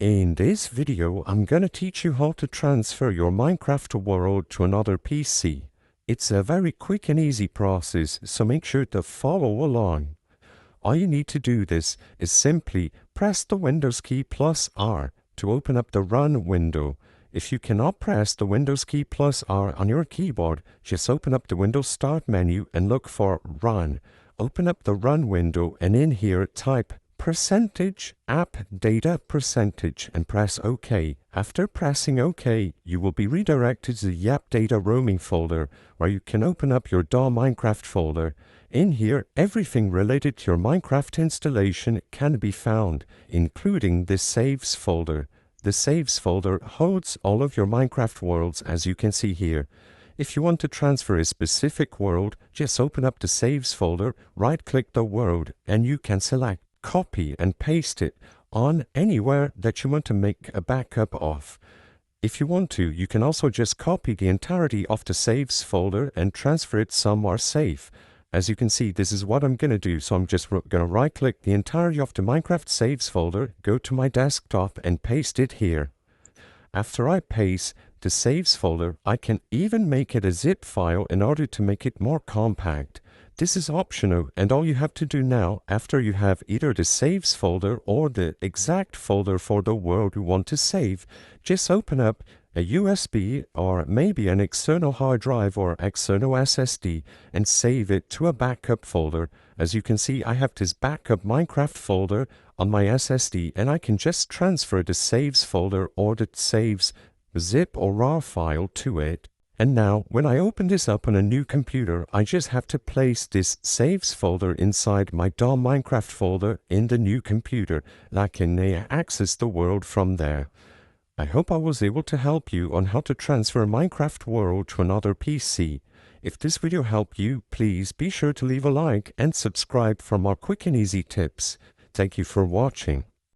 In this video, I'm gonna teach you how to transfer your Minecraft world to another PC. It's a very quick and easy process, so make sure to follow along. All you need to do this is simply press the Windows key plus R to open up the Run window. If you cannot press the Windows key plus R on your keyboard, just open up the Windows Start menu and look for Run. Open up the Run window and in here type %app_data% and press OK. After pressing OK, you will be redirected to the Yap Data Roaming folder, where you can open up your DAW Minecraft folder. In here, everything related to your Minecraft installation can be found, including the Saves folder. The Saves folder holds all of your Minecraft worlds, as you can see here. If you want to transfer a specific world, just open up the Saves folder, right-click the world, and you can select Copy and paste it on anywhere that you want to make a backup of. If you want to, you can also just copy the entirety of the Saves folder and transfer it somewhere safe. As you can see, this is what I'm going to do. So I'm just going to right-click the entirety of the Minecraft Saves folder, go to my desktop and paste it here. After I paste the Saves folder, I can even make it a zip file in order to make it more compact. This is optional, and all you have to do now, after you have either the Saves folder or the exact folder for the world you want to save, just open up a USB or maybe an external hard drive or external SSD and save it to a backup folder. As you can see, I have this backup Minecraft folder on my SSD, and I can just transfer the Saves folder or the Saves zip or RAR file to it. And now, when I open this up on a new computer, I just have to place this Saves folder inside my DAW Minecraft folder in the new computer, and I can access the world from there. I hope I was able to help you on how to transfer a Minecraft world to another PC. If this video helped you, please be sure to leave a like and subscribe for more quick and easy tips. Thank you for watching.